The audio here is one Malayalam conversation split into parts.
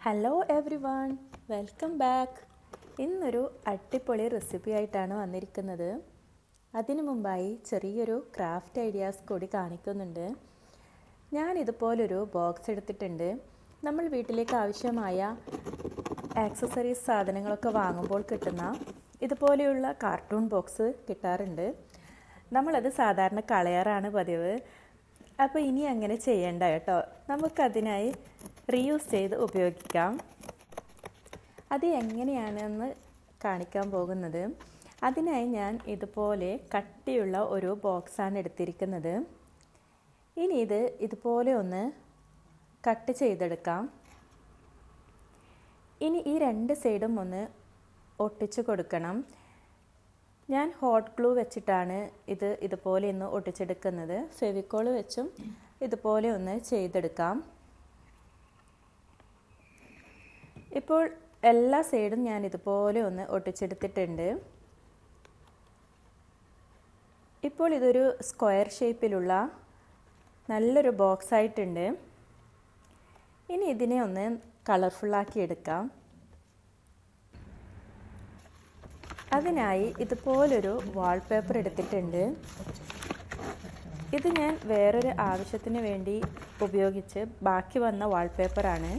Hello every one, welcome back. ഇന്നൊരു അടിപൊളി റെസിപ്പി ആയിട്ടാണ് വന്നിരിക്കുന്നത്. അതിനു മുമ്പായി ചെറിയൊരു ക്രാഫ്റ്റ് ഐഡിയാസ് കൂടി കാണിക്കുന്നുണ്ട്. ഞാൻ ഇതുപോലൊരു ബോക്സ് എടുത്തിട്ടുണ്ട്. നമ്മൾ വീട്ടിലേക്ക് ആവശ്യമായ ആക്സസറീസ് സാധനങ്ങളൊക്കെ വാങ്ങുമ്പോൾ കിട്ടുന്ന ഇതുപോലെയുള്ള കാർട്ടൂൺ ബോക്സ് കിട്ടാറുണ്ട്. നമ്മളത് സാധാരണ കളയാറാണ് പതിവ്. അപ്പോൾ ഇനി അങ്ങനെ ചെയ്യേണ്ട കേട്ടോ. നമുക്കതിനായി റീയൂസ് ചെയ്ത് ഉപയോഗിക്കാം. അത് എങ്ങനെയാണെന്ന് കാണിക്കാൻ പോകുന്നത്. അതിനായി ഞാൻ ഇതുപോലെ കട്ടിയുള്ള ഒരു ബോക്സാണ് എടുത്തിരിക്കുന്നത്. ഇനി ഇതുപോലെ ഒന്ന് കട്ട് ചെയ്തെടുക്കാം. ഇനി ഈ രണ്ട് സൈഡും ഒന്ന് ഒട്ടിച്ചു കൊടുക്കണം. ഞാൻ ഹോട്ട് ഗ്ലൂ വെച്ചിട്ടാണ് ഇതുപോലെ ഒന്ന് ഒട്ടിച്ചെടുക്കുന്നത്. ഫെവിക്കോൾ വെച്ചും ഇതുപോലെ ഒന്ന് ചെയ്തെടുക്കാം. ഇപ്പോൾ എല്ലാ സൈഡും ഞാൻ ഇതുപോലെ ഒന്ന് ഒട്ടിച്ചെടുത്തിട്ടുണ്ട്. ഇപ്പോൾ ഇതൊരു സ്ക്വയർ ഷേപ്പിലുള്ള നല്ലൊരു ബോക്സ് ആയിട്ടുണ്ട്. ഇനി ഇതിനെ ഒന്ന് കളർഫുള്ളാക്കി എടുക്കാം. അതിനായി ഇതുപോലൊരു വാൾപേപ്പർ എടുത്തിട്ടുണ്ട്. ഇത് ഞാൻ വേറൊരു ആവശ്യത്തിന് വേണ്ടി ഉപയോഗിച്ച് ബാക്കി വന്ന വാൾപേപ്പറാണ്.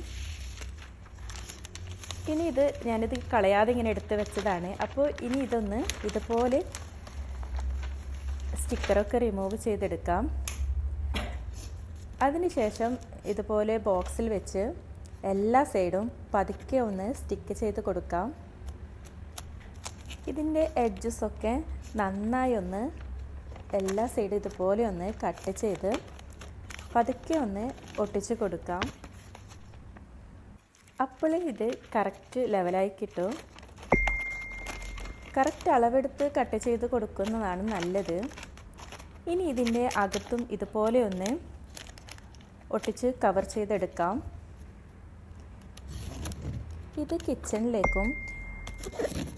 ഇനി ഞാനിത് കളയാതെ ഇങ്ങനെ എടുത്ത് വെച്ചതാണ്. അപ്പോൾ ഇനി ഇതൊന്ന് ഇതുപോലെ സ്റ്റിക്കറൊക്കെ റിമൂവ് ചെയ്തെടുക്കാം. അതിനുശേഷം ഇതുപോലെ ബോക്സിൽ വെച്ച് എല്ലാ സൈഡും പതുക്കെ ഒന്ന് സ്റ്റിക്ക് ചെയ്ത് കൊടുക്കാം. ഇതിൻ്റെ എഡ്ജസൊക്കെ നന്നായി ഒന്ന് എല്ലാ സൈഡും ഇതുപോലെ ഒന്ന് കട്ട് ചെയ്ത് പതുക്കെ ഒന്ന് ഒട്ടിച്ച് കൊടുക്കാം. അപ്പോൾ ഇത് കറക്റ്റ് ലെവലായി കിട്ടും. കറക്റ്റ് അളവെടുത്ത് കട്ട് ചെയ്ത് കൊടുക്കുന്നതാണ് നല്ലത്. ഇനി ഇതിൻ്റെ അകത്തും ഇതുപോലെ ഒന്ന് ഒട്ടിച്ച് കവർ ചെയ്തെടുക്കാം. ഇത് കിച്ചണിലേക്കും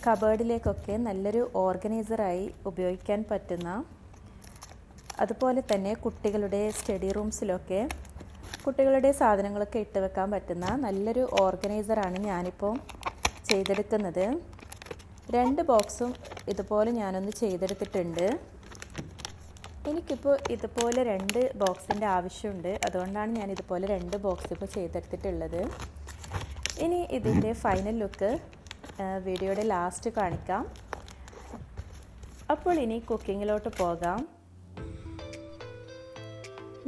കബേർഡിലേക്കൊക്കെ നല്ലൊരു ഓർഗനൈസറായി ഉപയോഗിക്കാൻ പറ്റുന്ന, അതുപോലെ തന്നെ കുട്ടികളുടെ സ്റ്റഡി റൂംസിലൊക്കെ കുട്ടികളുടെ സാധനങ്ങളൊക്കെ ഇട്ട് വെക്കാൻ പറ്റുന്ന നല്ലൊരു ഓർഗനൈസറാണ് ഞാനിപ്പോൾ ചെയ്തെടുക്കുന്നത്. രണ്ട് ബോക്സും ഇതുപോലെ ഞാനൊന്ന് ചെയ്തെടുത്തിട്ടുണ്ട്. എനിക്കിപ്പോൾ ഇതുപോലെ രണ്ട് ബോക്സിൻ്റെ ആവശ്യമുണ്ട്. അതുകൊണ്ടാണ് ഞാൻ ഇതുപോലെ രണ്ട് ബോക്സ് ഇപ്പോൾ ചെയ്തെടുത്തിട്ടുള്ളത്. ഇനി ഇതിൻ്റെ ഫൈനൽ ലുക്ക് വീഡിയോയുടെ ലാസ്റ്റ് കാണിക്കാം. അപ്പോൾ ഇനി കുക്കിങ്ങിലോട്ട് പോകാം.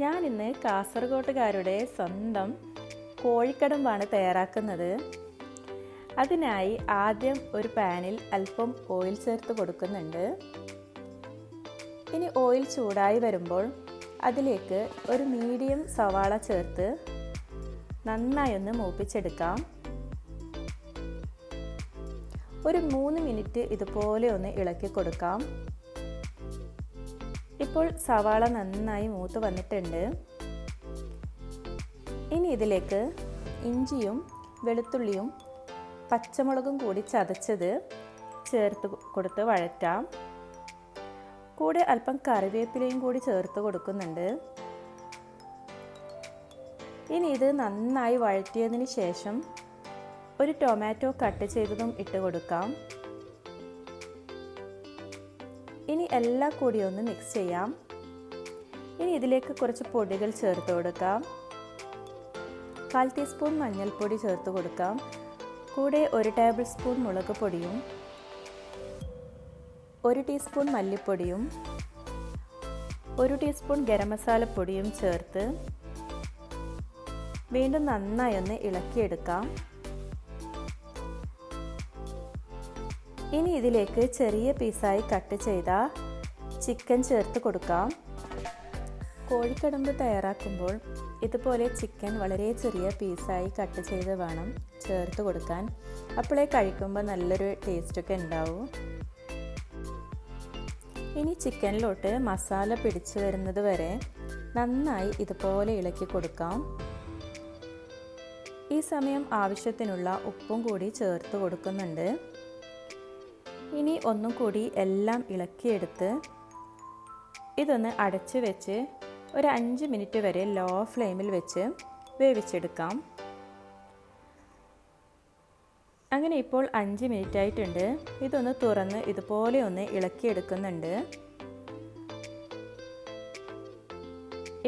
ഞാനിന്ന് കാസർഗോട്ടുകാരുടെ സ്വന്തം കോഴിക്കടമ്പാണ് തയ്യാറാക്കുന്നത്. അതിനായി ആദ്യം ഒരു പാനിൽ അല്പം ഓയിൽ ചേർത്ത് കൊടുക്കുന്നുണ്ട്. ഇനി ഓയിൽ ചൂടായി വരുമ്പോൾ അതിലേക്ക് ഒരു മീഡിയം സവാള ചേർത്ത് നന്നായി ഒന്ന് മൂപ്പിച്ചെടുക്കാം. ഒരു 3 മിനിറ്റ് ഇതുപോലെ ഒന്ന് ഇളക്കി കൊടുക്കാം. ഇപ്പോൾ സവാള നന്നായി മൂത്ത് വന്നിട്ടുണ്ട്. ഇനി ഇതിലേക്ക് ഇഞ്ചിയും വെളുത്തുള്ളിയും പച്ചമുളകും കൂടി ചതച്ചത് ചേർത്ത് കൊടുത്ത് വഴറ്റാം. കൂടെ അല്പം കറിവേപ്പിലയും കൂടി ചേർത്ത് കൊടുക്കുന്നുണ്ട്. ഇനി ഇത് നന്നായി വഴറ്റിയതിന് ശേഷം ഒരു ടൊമാറ്റോ കട്ട് ചെയ്തതും ഇട്ട് കൊടുക്കാം. ഇനി എല്ലാം കൂടി ഒന്ന് മിക്സ് ചെയ്യാം. ഇനി ഇതിലേക്ക് കുറച്ച് പൊടികൾ ചേർത്ത് കൊടുക്കാം. 1/4 ടീസ്പൂൺ മഞ്ഞൾപ്പൊടി ചേർത്ത് കൊടുക്കാം. കൂടെ 1 ടേബിൾ സ്പൂൺ മുളക് പൊടിയും 1 ടീസ്പൂൺ മല്ലിപ്പൊടിയും 1 ടീസ്പൂൺ ഗരം മസാലപ്പൊടിയും ചേർത്ത് വീണ്ടും നന്നായി ഒന്ന് ഇളക്കിയെടുക്കാം. ഇനി ഇതിലേക്ക് ചെറിയ പീസായി കട്ട് ചെയ്ത ചിക്കൻ ചേർത്ത് കൊടുക്കാം. കോഴിക്കടമ്പ് തയ്യാറാക്കുമ്പോൾ ഇതുപോലെ ചിക്കൻ വളരെ ചെറിയ പീസായി കട്ട് ചെയ്ത് വേണം ചേർത്ത് കൊടുക്കാൻ. അപ്പോഴേ കഴിക്കുമ്പോൾ നല്ലൊരു ടേസ്റ്റൊക്കെ ഉണ്ടാവും. ഇനി ചിക്കനിലോട്ട് മസാല പിടിച്ചു വരുന്നത് വരെ നന്നായി ഇതുപോലെ ഇളക്കി കൊടുക്കാം. ഈ സമയം ആവശ്യത്തിനുള്ള ഉപ്പും കൂടി ചേർത്ത് കൊടുക്കുന്നുണ്ട്. ഇനി ഒന്നും കൂടി എല്ലാം ഇളക്കിയെടുത്ത് ഇതൊന്ന് അടച്ച് വെച്ച് ഒരു 5 മിനിറ്റ് വരെ ലോ ഫ്ലെയിമിൽ വെച്ച് വേവിച്ചെടുക്കാം. അങ്ങനെ ഇപ്പോൾ 5 മിനിറ്റ് ആയിട്ടുണ്ട്. ഇതൊന്ന് തുറന്ന് ഇതുപോലെ ഒന്ന് ഇളക്കിയെടുക്കുന്നുണ്ട്.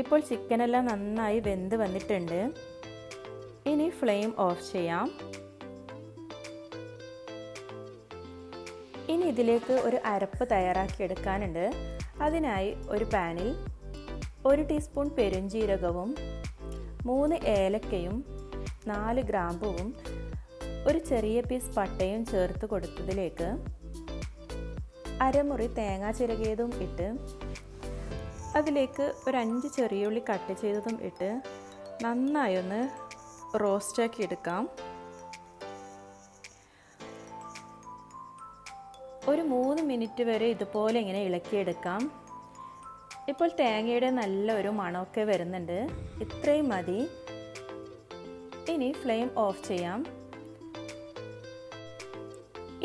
ഇപ്പോൾ ചിക്കനെല്ലാം നന്നായി വെന്ത് വന്നിട്ടുണ്ട്. ഇനി ഫ്ലെയിം ഓഫ് ചെയ്യാം. ഇനി ഇതിലേക്ക് ഒരു അരപ്പ് തയ്യാറാക്കി എടുക്കാനുണ്ട്. അതിനായി ഒരു പാനിൽ 1 ടീസ്പൂൺ പെരുംജീരകവും 3 ഏലക്കയും 4 ഗ്രാമ്പുവും ഒരു ചെറിയ പീസ് പട്ടയും ചേർത്ത് കൊടുത്തതിലേക്ക് അരമുറി തേങ്ങ ചിരകിയതും ഇട്ട് അതിലേക്ക് ഒരു 5 ചെറിയുള്ളി കട്ട് ചെയ്തതും ഇട്ട് നന്നായി ഒന്ന് റോസ്റ്റാക്കി എടുക്കാം. ഒരു 3 മിനിറ്റ് വരെ ഇതുപോലെ ഇങ്ങനെ ഇളക്കിയെടുക്കാം. ഇപ്പോൾ തേങ്ങയുടെ നല്ലൊരു മണമൊക്കെ വരുന്നുണ്ട്. ഇത്രയും മതി. ഇനി ഫ്ലെയിം ഓഫ് ചെയ്യാം.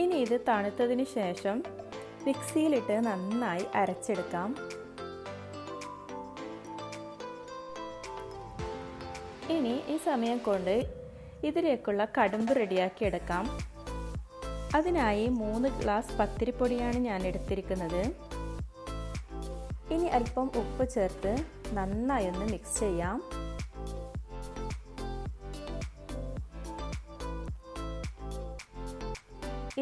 ഇനി ഇത് തണുത്തതിന് ശേഷം മിക്സിയിലിട്ട് നന്നായി അരച്ചെടുക്കാം. ഇനി ഈ സമയം കൊണ്ട് ഇതിലേക്കുള്ള കടുമ്പ് റെഡിയാക്കി എടുക്കാം. അതിനായി 3 ഗ്ലാസ് പത്തിരിപ്പൊടിയാണ് ഞാൻ എടുത്തിരിക്കുന്നത്. ഇനി അല്പം ഉപ്പ് ചേർത്ത് നന്നായി ഒന്ന് മിക്സ് ചെയ്യാം.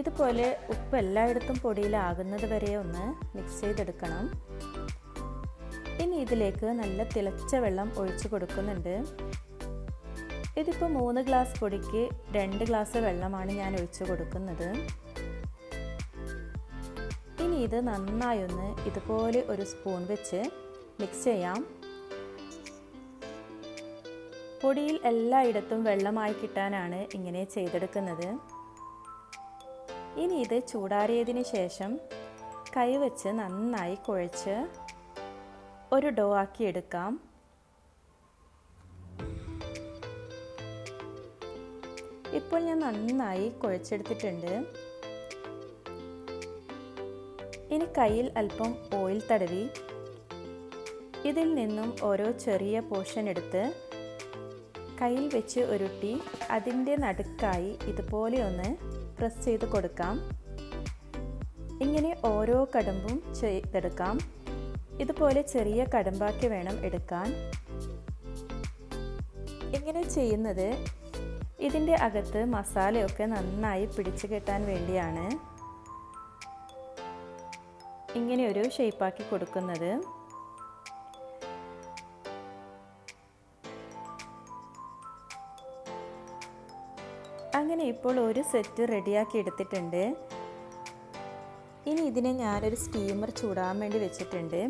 ഇതുപോലെ ഉപ്പ് എല്ലായിടത്തും പൊടിയിലാകുന്നത് വരെ ഒന്ന് മിക്സ് ചെയ്തെടുക്കണം. ഇനി ഇതിലേക്ക് നല്ല തിളച്ച വെള്ളം ഒഴിച്ചു കൊടുക്കുന്നുണ്ട്. ഇതിപ്പോൾ 3 ഗ്ലാസ് പൊടിക്ക് 2 ഗ്ലാസ് വെള്ളമാണ് ഞാൻ ഒഴിച്ചു കൊടുക്കുന്നത്. ഇനി ഇത് നന്നായി ഒന്ന് ഇതുപോലെ ഒരു സ്പൂൺ വെച്ച് മിക്സ് ചെയ്യാം. പൊടിയിൽ എല്ലായിടത്തും വെള്ളമായി കിട്ടാനാണ് ഇങ്ങനെ ചെയ്തെടുക്കുന്നത്. ഇനി ഇത് ചൂടാറിയതിന് ശേഷം കൈവച്ച് നന്നായി കുഴച്ച് ഒരു ഡോ ആക്കി എടുക്കാം. ഇപ്പോൾ ഞാൻ നന്നായി കുഴച്ചെടുത്തിട്ടുണ്ട്. ഇനി കയ്യിൽ അല്പം ഓയിൽ തടവി ഇതിൽ നിന്നും ഓരോ ചെറിയ പോർഷൻ എടുത്ത് കയ്യിൽ വെച്ച് ഉരുട്ടി അതിൻ്റെ നടുക്കായി ഇതുപോലെ ഒന്ന് പ്രസ് ചെയ്ത് കൊടുക്കാം. ഇങ്ങനെ ഓരോ കടുമ്പും ചെയ്തെടുക്കാം. ഇതുപോലെ ചെറിയ കടുമ്പാക്കി വേണം എടുക്കാൻ. ഇങ്ങനെ ചെയ്യുന്നത് ഇതിൻ്റെ അകത്ത് മസാലയൊക്കെ നന്നായി പിടിച്ചു കെട്ടാൻ വേണ്ടിയാണ് ഇങ്ങനെ ഒരു ഷേപ്പാക്കി കൊടുക്കുന്നത്. അങ്ങനെ ഇപ്പോൾ ഒരു സെറ്റ് റെഡിയാക്കി എടുത്തിട്ടുണ്ട്. ഇനി ഇതിനെ ഞാനൊരു സ്റ്റീമർ ചൂടാൻ വേണ്ടി വെച്ചിട്ടുണ്ട്.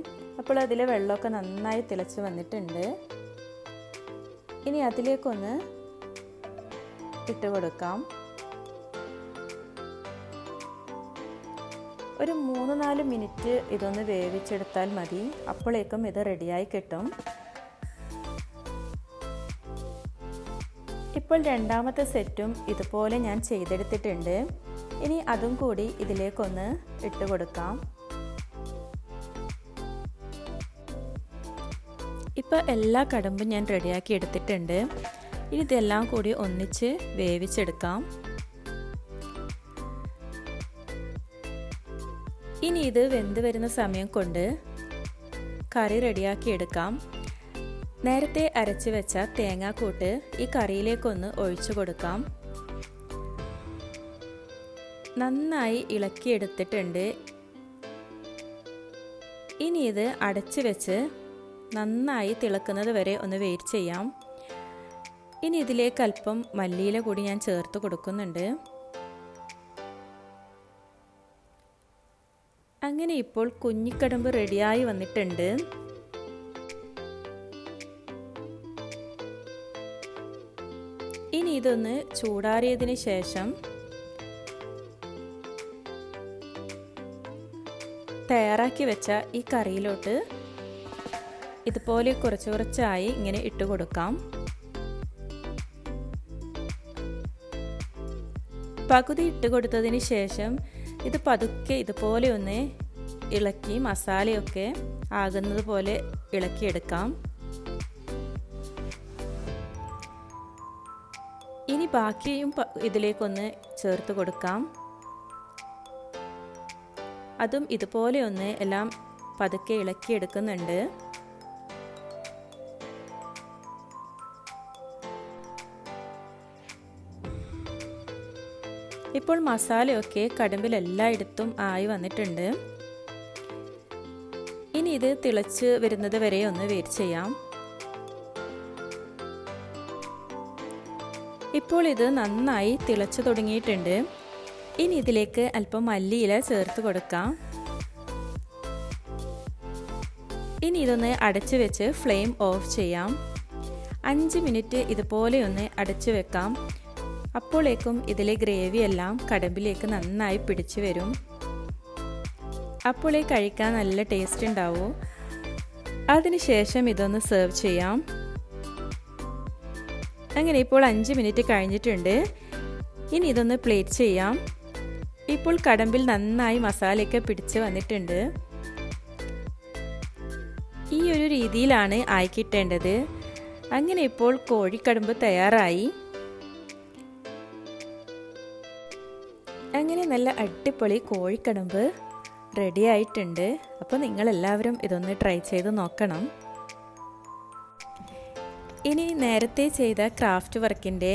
അപ്പോൾ അതിലെ വെള്ളമൊക്കെ നന്നായി തിളച്ച് വന്നിട്ടുണ്ട്. ഇനി അതിലേക്കൊന്ന് ഇട്ട് കൊടുക്കാം. ഒരു 3-4 മിനിറ്റ് ഇതൊന്ന് വേവിച്ചെടുത്താൽ മതി. അപ്പോഴേക്കും ഇത് റെഡിയായി കിട്ടും. ഇപ്പോൾ രണ്ടാമത്തെ സെറ്റും ഇതുപോലെ ഞാൻ ചെയ്തെടുത്തിട്ടുണ്ട്. ഇനി അതും കൂടി ഇതിലേക്കൊന്ന് ഇട്ട് കൊടുക്കാം. ഇപ്പോൾ എല്ലാ കടുമ്പും ഞാൻ റെഡിയാക്കി എടുത്തിട്ടുണ്ട്. ഇനി ഇതെല്ലാം കൂടി ഒന്നിച്ച് വേവിച്ചെടുക്കാം. ഇനി ഇത് വെന്ത് വരുന്ന സമയം കൊണ്ട് കറി റെഡിയാക്കി എടുക്കാം. നേരത്തെ അരച്ച് വെച്ച തേങ്ങാക്കൂട്ട് ഈ കറിയിലേക്കൊന്ന് ഒഴിച്ചു കൊടുക്കാം. നന്നായി ഇളക്കിയെടുത്തിട്ടുണ്ട്. ഇനി ഇത് അടച്ച് വെച്ച് നന്നായി തിളക്കുന്നത് വരെ ഒന്ന് വെയിറ്റ് ചെയ്യാം. ഇനി ഇതിലേക്ക് അല്പം മല്ലിയില കൂടി ഞാൻ ചേർത്ത് കൊടുക്കുന്നുണ്ട്. അങ്ങനെ ഇപ്പോൾ കുഞ്ഞിക്കടുമ്പ് റെഡിയായി വന്നിട്ടുണ്ട്. ഇനി ഇതൊന്ന് ചൂടാറിയതിന് ശേഷം തയ്യാറാക്കി വെച്ച ഈ കറിയിലോട്ട് ഇതുപോലെ കുറച്ച് കുറച്ചായി ഇങ്ങനെ ഇട്ട് കൊടുക്കാം. പകുതി ഇട്ട് കൊടുത്തതിന് ശേഷം ഇത് പതുക്കെ ഇതുപോലെ ഒന്ന് ഇളക്കി മസാലയൊക്കെ ആകുന്നത് പോലെ ഇളക്കിയെടുക്കാം. ഇനി ബാക്കിയും ഇതിലേക്കൊന്ന് ചേർത്ത് കൊടുക്കാം. അതും ഇതുപോലെ ഒന്ന് എല്ലാം പതുക്കെ ഇളക്കിയെടുക്കുന്നുണ്ട്. ഇപ്പോൾ മസാലയൊക്കെ കടുമ്പിൽ എല്ലായിടത്തും ആയി വന്നിട്ടുണ്ട്. ഇനി ഇത് തിളച്ച് വരുന്നത് വരെ ഒന്ന് വെയിറ്റ് ചെയ്യാം. ഇപ്പോൾ ഇത് നന്നായി തിളച്ചു തുടങ്ങിയിട്ടുണ്ട്. ഇനി ഇതിലേക്ക് അല്പം മല്ലിയില ചേർത്ത് കൊടുക്കാം. ഇനി ഇതൊന്ന് അടച്ചു വെച്ച് ഫ്ലെയിം ഓഫ് ചെയ്യാം. 5 മിനിറ്റ് ഇതുപോലെ ഒന്ന് അടച്ചു വെക്കാം. അപ്പോഴേക്കും ഇതിലെ ഗ്രേവി എല്ലാം കടുമ്പിലേക്ക് നന്നായി പിടിച്ചു വരും. അപ്പോഴേ കഴിക്കാൻ നല്ല ടേസ്റ്റ് ഉണ്ടാവും. അതിനുശേഷം ഇതൊന്ന് സെർവ് ചെയ്യാം. അങ്ങനെ ഇപ്പോൾ 5 മിനിറ്റ് കഴിഞ്ഞിട്ടുണ്ട്. ഇനി ഇതൊന്ന് പ്ലേറ്റ് ചെയ്യാം. ഇപ്പോൾ കടുമ്പിൽ നന്നായി മസാലയൊക്കെ പിടിച്ച് വന്നിട്ടുണ്ട്. ഈ ഒരു രീതിയിലാണ് ആയി കിട്ടേണ്ടത്. അങ്ങനെ ഇപ്പോൾ കോഴിക്കടുമ്പ് തയ്യാറായി. അങ്ങനെ നല്ല അടിപൊളി കോഴിക്കടുമ്പ് റെഡി ആയിട്ടുണ്ട്. അപ്പോൾ നിങ്ങളെല്ലാവരും ഇതൊന്ന് ട്രൈ ചെയ്ത് നോക്കണം. ഇനി നേരത്തെ ചെയ്ത ക്രാഫ്റ്റ് വർക്കിൻ്റെ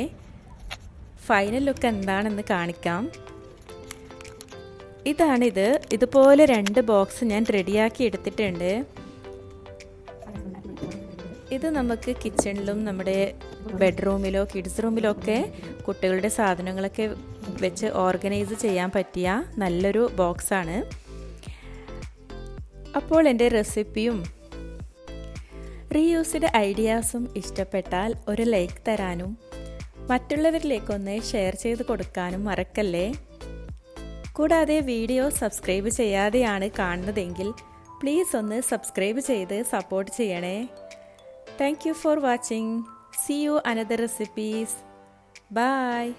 ഫൈനൽ ലുക്ക് എന്താണെന്ന് കാണിക്കാം. ഇതാണിത്. ഇതുപോലെ 2 ബോക്സ് ഞാൻ റെഡിയാക്കി എടുത്തിട്ടുണ്ട്. ഇത് നമുക്ക് കിച്ചണിലും നമ്മുടെ ബെഡ്റൂമിലോ കിഡ്സ് റൂമിലോ ഒക്കെ കുട്ടികളുടെ സാധനങ്ങളൊക്കെ വെച്ച് ഓർഗനൈസ് ചെയ്യാൻ പറ്റിയ നല്ലൊരു ബോക്സാണ്. അപ്പോൾ എൻ്റെ റെസിപ്പിയും റീയൂസ്ഡ് ഐഡിയാസും ഇഷ്ടപ്പെട്ടാൽ ഒരു ലൈക്ക് തരാനും മറ്റുള്ളവരിലേക്കൊന്ന് ഷെയർ ചെയ്ത് കൊടുക്കാനും മറക്കല്ലേ. കൂടാതെ വീഡിയോ സബ്സ്ക്രൈബ് ചെയ്യാതെയാണ് കാണുന്നതെങ്കിൽ പ്ലീസ് ഒന്ന് സബ്സ്ക്രൈബ് ചെയ്ത് സപ്പോർട്ട് ചെയ്യണേ. Thank you for watching. See you another recipes. Bye.